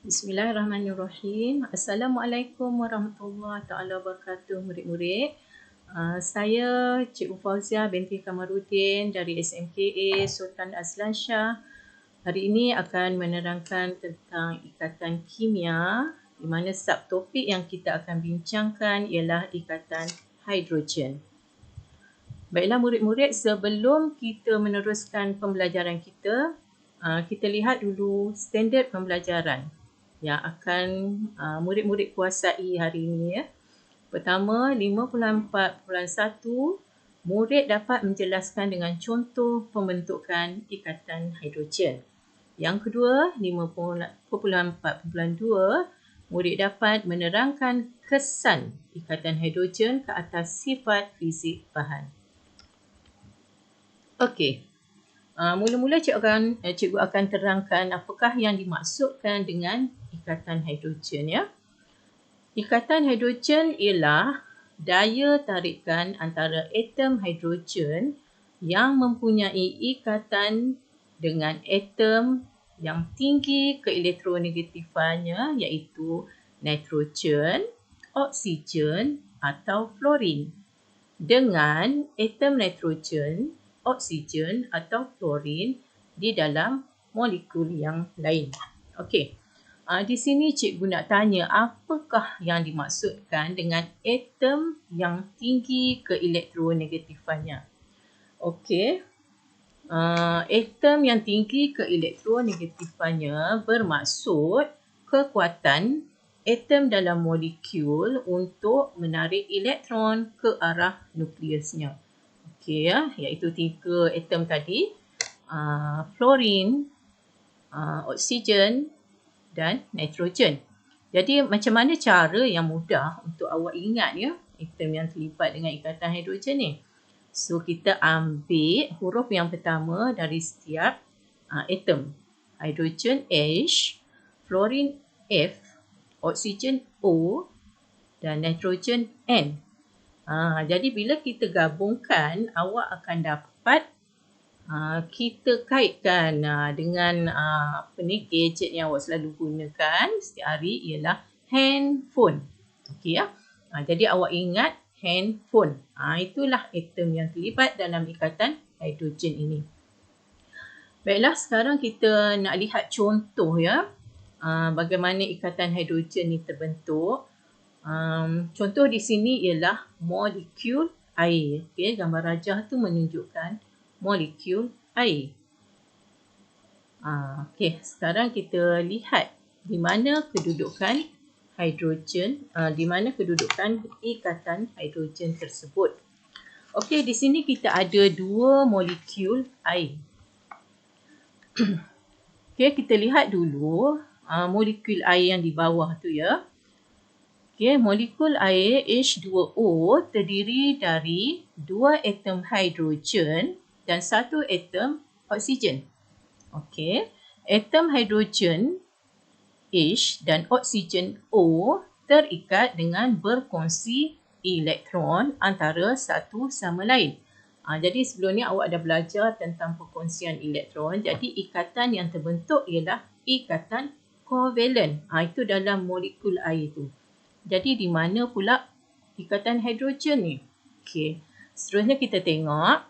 Bismillahirrahmanirrahim. Assalamualaikum warahmatullahi taala wabarakatuh murid-murid. Saya Cikgu Fauzia binti Kamarudin dari SMKA Sultan Azlan Shah. Hari ini akan menerangkan tentang ikatan kimia, di mana subtopik yang kita akan bincangkan ialah ikatan hidrogen. Baiklah murid-murid, sebelum kita meneruskan pembelajaran kita, kita lihat dulu standard pembelajaran yang akan murid-murid kuasai hari ini ya. Pertama, 54.1 murid dapat menjelaskan dengan contoh pembentukan ikatan hidrogen. Yang kedua, 54.2 murid dapat menerangkan kesan ikatan hidrogen ke atas sifat fizik bahan. Okey. Mula-mula cikgu akan terangkan apakah yang dimaksudkan dengan ikatan hidrogen ya. Ikatan hidrogen ialah daya tarikan antara atom hidrogen yang mempunyai ikatan dengan atom yang tinggi keelektronegatifannya iaitu nitrogen, oksigen atau fluorin dengan atom nitrogen, oksigen atau fluorin di dalam molekul yang lain. Okey. Di sini cikgu nak tanya apakah yang dimaksudkan dengan atom yang tinggi keelektronegatifannya. Okey. Atom yang tinggi keelektronegatifannya bermaksud kekuatan atom dalam molekul untuk menarik elektron ke arah nukleusnya. Okey ya, iaitu 3 atom tadi, fluorin, oksigen dan nitrogen. Jadi macam mana cara yang mudah untuk awak ingat ya atom yang terlibat dengan ikatan hidrogen ni? So kita ambil huruf yang pertama dari setiap atom. Hidrogen H, fluorin F, oksigen O dan nitrogen N. Jadi bila kita gabungkan, awak akan dapat kita kaitkan dengan gadget yang awak selalu gunakan setiap hari ialah handphone. Okey ya. Jadi awak ingat handphone. Itulah atom yang terlibat dalam ikatan hidrogen ini. Baiklah, sekarang kita nak lihat contoh ya. Bagaimana ikatan hidrogen ini terbentuk. Contoh di sini ialah molekul air. Okay, gambar rajah tu menunjukkan molekul air. Okay, sekarang kita lihat di mana kedudukan hidrogen, di mana kedudukan ikatan hidrogen tersebut. Okay, di sini kita ada 2 molekul air. Okay, kita lihat dulu molekul air yang di bawah tu ya. Okay, molekul air H2O terdiri dari 2 atom hidrogen dan 1 atom oksigen. Okay, atom hidrogen H dan oksigen O terikat dengan berkongsi elektron antara satu sama lain. Jadi sebelum ni awak dah belajar tentang perkongsian elektron. Jadi ikatan yang terbentuk ialah ikatan kovalent. Itu dalam molekul air tu. Jadi di mana pula ikatan hidrogen ni? Okey. Seterusnya kita tengok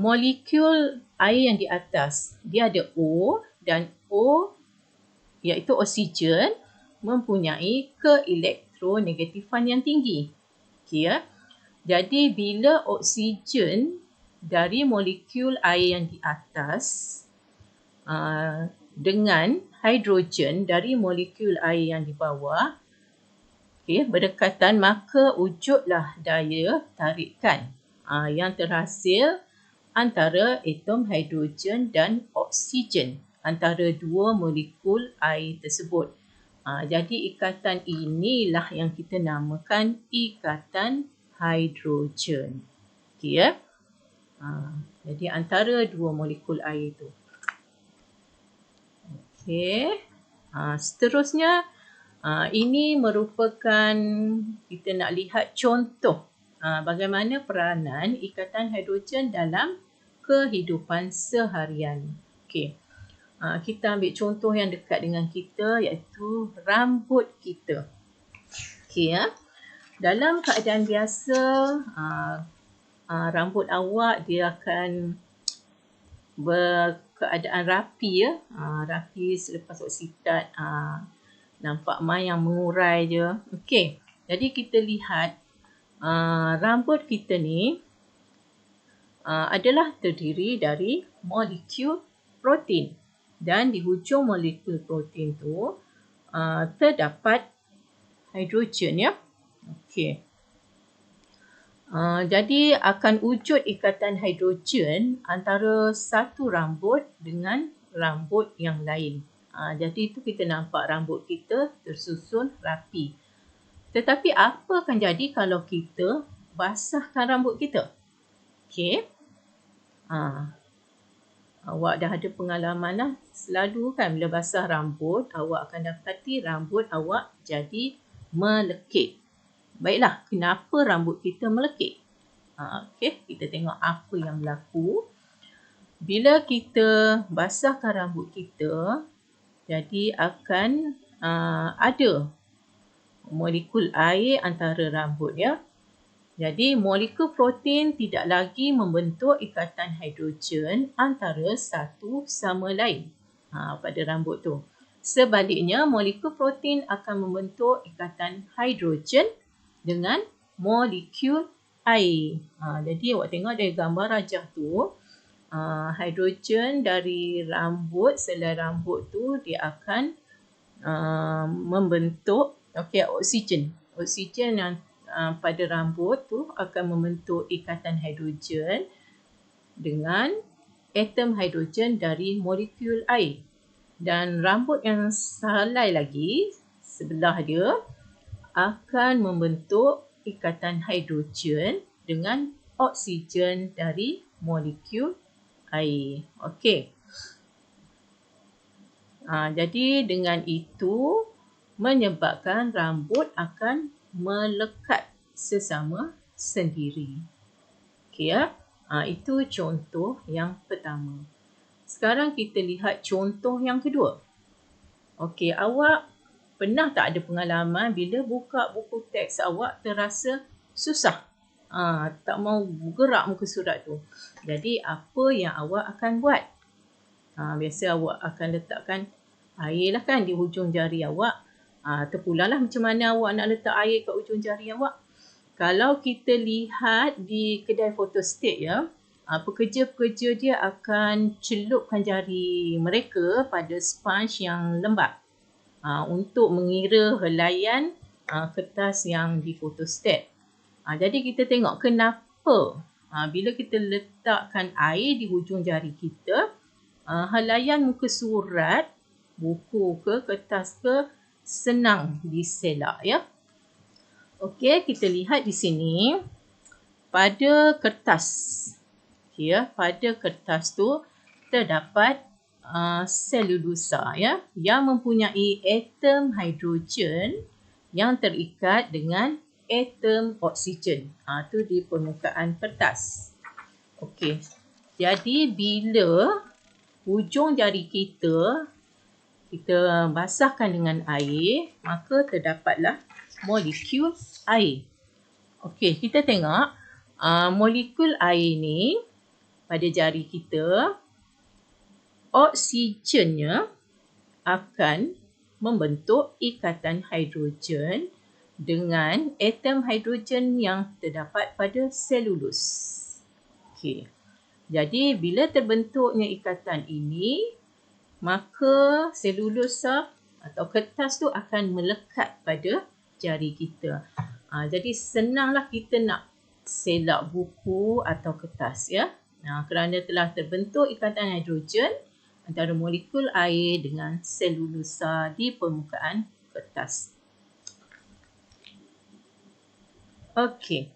molekul air yang di atas. Dia ada O dan O iaitu oksigen mempunyai keelektronegatifan yang tinggi. Okey ya. Jadi bila oksigen dari molekul air yang di atas dengan hidrogen dari molekul air yang di bawah berdekatan, maka wujudlah daya tarikan yang terhasil antara atom hidrogen dan oksigen antara 2 molekul air tersebut. Jadi ikatan inilah yang kita namakan ikatan hidrogen. Okey ya. Jadi antara 2 molekul air itu. Okey. Seterusnya ini merupakan kita nak lihat contoh bagaimana peranan ikatan hidrogen dalam kehidupan seharian. Okey. kita ambil contoh yang dekat dengan kita, iaitu rambut kita. Okey ya. Dalam keadaan biasa, rambut awak dia akan berkeadaan rapi ya. Rapi selepas awak sikat, nampak mai yang mengurai je. Okey. Jadi kita lihat rambut kita ni adalah terdiri dari molekul protein. Dan di hujung molekul protein tu terdapat hidrogen ya. Okey. Jadi akan wujud ikatan hidrogen antara satu rambut dengan rambut yang lain. Jadi itu kita nampak rambut kita tersusun rapi. Tetapi apa akan jadi kalau kita basahkan rambut kita? Okey. Awak dah ada pengalaman lah. Selalu kan bila basah rambut, awak akan dapati rambut awak jadi melekit. Baiklah, kenapa rambut kita melekit? Okey, kita tengok apa yang berlaku. Bila kita basahkan rambut kita, jadi akan ada molekul air antara rambut ya. Jadi molekul protein tidak lagi membentuk ikatan hidrogen antara satu sama lain pada rambut tu. Sebaliknya, molekul protein akan membentuk ikatan hidrogen dengan molekul air. Jadi awak tengok dari gambar rajah tu, hidrogen dari rambut, selai rambut tu dia akan membentuk oksigen. Oksigen yang pada rambut tu akan membentuk ikatan hidrogen dengan atom hidrogen dari molekul air. Dan rambut yang selai lagi sebelah dia akan membentuk ikatan hidrogen dengan oksigen dari molekul air. Okey. Jadi dengan itu menyebabkan rambut akan melekat sesama sendiri. Okey ya. Itu contoh yang pertama. Sekarang kita lihat contoh yang kedua. Okey, awak pernah tak ada pengalaman bila buka buku teks awak terasa susah? Tak mau gerak muka surat tu. Jadi apa yang awak akan buat? Biasa awak akan letakkan air lah kan di hujung jari awak. Terpulanglah macam mana awak nak letak air kat hujung jari awak. Kalau kita lihat di kedai photostat ya, pekerja-pekerja dia akan celupkan jari mereka pada sponge yang lembap untuk mengira helaian kertas yang di photostat. Jadi kita tengok kenapa bila kita letakkan air di hujung jari kita, helaian muka surat, buku ke kertas ke senang diselak ya. Okey, kita lihat di sini pada kertas. Ya, pada kertas tu terdapat selulosa ya yang mempunyai atom hidrogen yang terikat dengan atom oksigen. Tu di permukaan kertas. Okey. Jadi bila hujung jari kita basahkan dengan air, maka terdapatlah molekul air. Okey, kita tengok molekul air ni pada jari kita, oksigennya akan membentuk ikatan hidrogen dengan atom hidrogen yang terdapat pada selulus. Okey. Jadi bila terbentuknya ikatan ini, maka selulosa atau kertas tu akan melekat pada jari kita. Jadi senanglah kita nak selak buku atau kertas ya. Kerana telah terbentuk ikatan hidrogen antara molekul air dengan selulosa di permukaan kertas. Okey.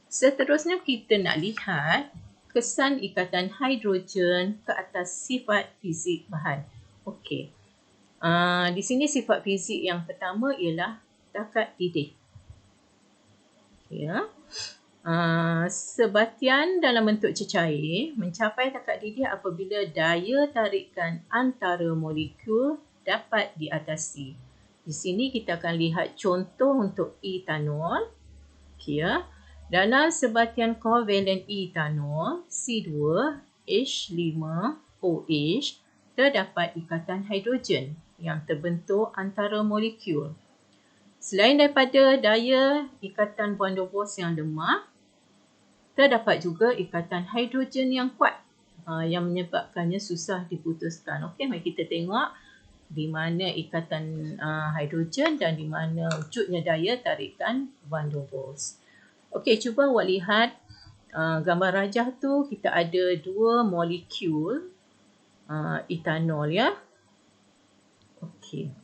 Seterusnya kita nak lihat kesan ikatan hidrogen ke atas sifat fizik bahan. Okey. Di sini sifat fizik yang pertama ialah takat didih. Ya. Sebatian dalam bentuk cecair mencapai takak didih apabila daya tarikan antara molekul dapat diatasi. Di sini kita akan lihat contoh untuk etanol. Okay, ya. Dalam sebatian kovalen etanol C2H5OH terdapat ikatan hidrogen yang terbentuk antara molekul. Selain daripada daya ikatan van der Waals yang lemah, terdapat juga ikatan hidrogen yang kuat yang menyebabkannya susah diputuskan. Okey, mari kita tengok di mana ikatan hidrogen dan di mana wujudnya daya tarikan van der Waals. Okey, cuba awak lihat gambar rajah tu, kita ada dua molekul etanol, ya. Okey.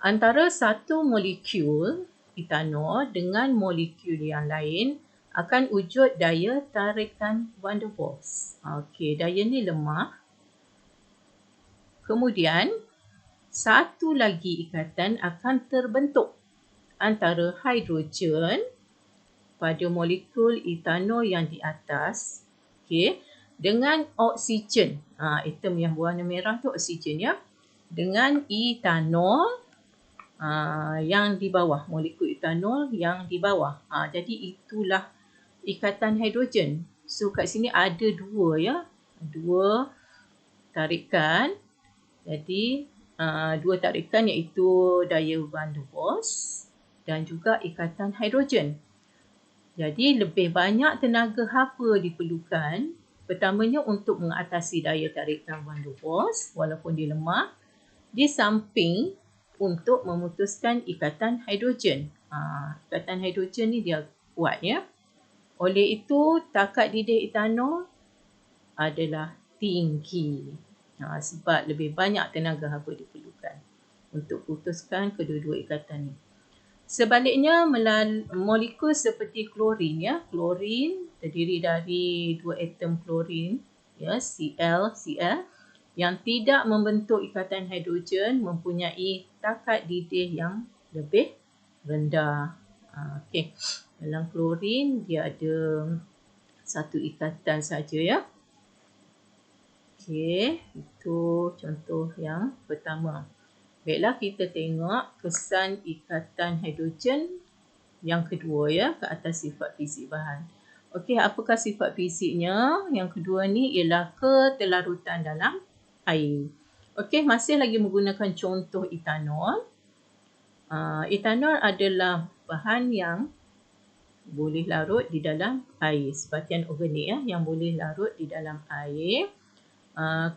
Antara satu molekul etanol dengan molekul yang lain akan wujud daya tarikan van der Waals. Okey, daya ni lemah. Kemudian, satu lagi ikatan akan terbentuk antara hidrogen pada molekul etanol yang di atas, okey, dengan oksigen. Atom yang berwarna merah tu oksigen, ya. Dengan etanol yang di bawah, molekul etanol yang di bawah. Jadi itulah ikatan hidrogen. So kat sini ada dua, ya. Dua tarikan. Jadi dua tarikan iaitu daya van der Waals dan juga ikatan hidrogen. Jadi lebih banyak tenaga apa diperlukan? Pertamanya untuk mengatasi daya tarikan van der Waals walaupun dia lemah. Di samping untuk memutuskan ikatan hidrogen. Ikatan hidrogen ni dia kuat, ya. Oleh itu, takak didih etanol adalah tinggi. Sebab lebih banyak tenaga haba diperlukan untuk putuskan kedua-dua ikatan ni. Sebaliknya, molekul seperti klorin, ya. Klorin terdiri dari dua atom klorin, ya, Cl, Cl, yang tidak membentuk ikatan hidrogen mempunyai takak didih yang lebih rendah. Okey. Dalam klorin dia ada satu ikatan saja, ya. Okey, itu contoh yang pertama. Baiklah, kita tengok kesan ikatan hidrogen yang kedua, ya, ke atas sifat fizik bahan. Okey, apakah sifat fiziknya? Yang kedua ni ialah ketelarutan dalam air. Okey, masih lagi menggunakan contoh etanol. Etanol adalah bahan yang boleh larut di dalam air. Sebatian organik, ya, yang boleh larut di dalam air.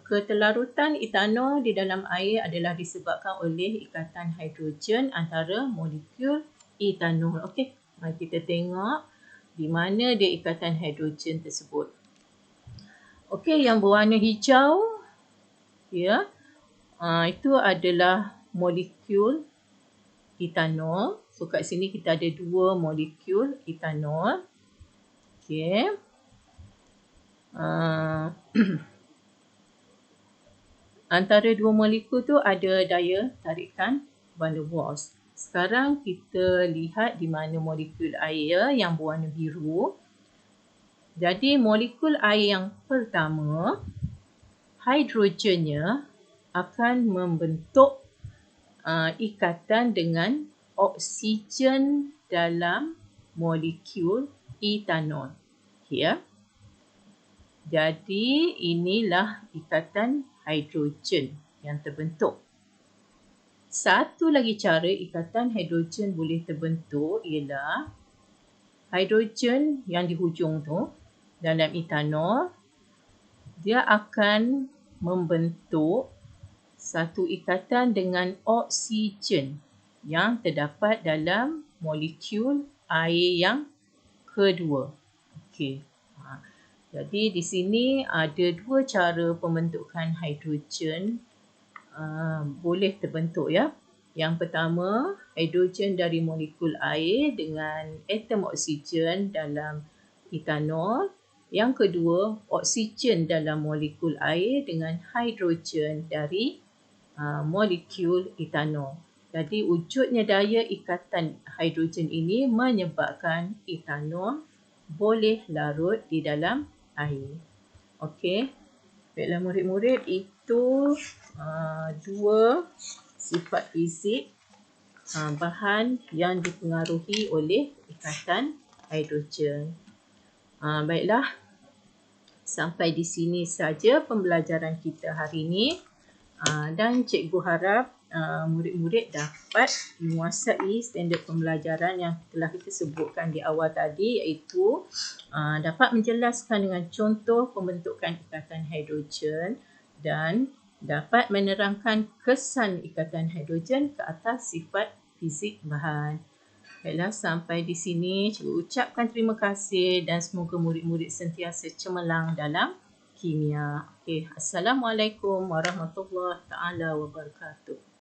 Ketelarutan etanol di dalam air adalah disebabkan oleh ikatan hidrogen antara molekul etanol. Okey, mari kita tengok di mana dia ikatan hidrogen tersebut. Okey, yang berwarna hijau, ya, itu adalah molekul etanol. So kat sini kita ada dua molekul etanol. Okey. Antara dua molekul tu ada daya tarikan van der Waals. Sekarang kita lihat di mana molekul air yang berwarna biru. Jadi molekul air yang pertama, hidrogennya akan membentuk ikatan dengan oksigen dalam molekul etanol. Okay, ya. Jadi inilah ikatan hidrogen yang terbentuk. Satu lagi cara ikatan hidrogen boleh terbentuk ialah hidrogen yang di hujung tu dalam etanol, dia akan membentuk satu ikatan dengan oksigen yang terdapat dalam molekul air yang kedua. Okey. Jadi di sini ada dua cara pembentukan hidrogen boleh terbentuk, ya. Yang pertama, hidrogen dari molekul air dengan atom oksigen dalam etanol. Yang kedua, oksigen dalam molekul air dengan hidrogen dari molekul etanol. Jadi wujudnya daya ikatan hidrogen ini menyebabkan etanol boleh larut di dalam air. Okey. Baiklah murid-murid, itu dua sifat fizik bahan yang dipengaruhi oleh ikatan hidrogen. Baiklah, sampai di sini saja pembelajaran kita hari ini. Dan cikgu harap murid-murid dapat menguasai standard pembelajaran yang telah kita sebutkan di awal tadi, iaitu dapat menjelaskan dengan contoh pembentukan ikatan hidrogen dan dapat menerangkan kesan ikatan hidrogen ke atas sifat fizik bahan. Baiklah, sampai di sini cikgu ucapkan terima kasih dan semoga murid-murid sentiasa cemerlang dalam kimia. Assalamualaikum warahmatullahi taala wabarakatuh.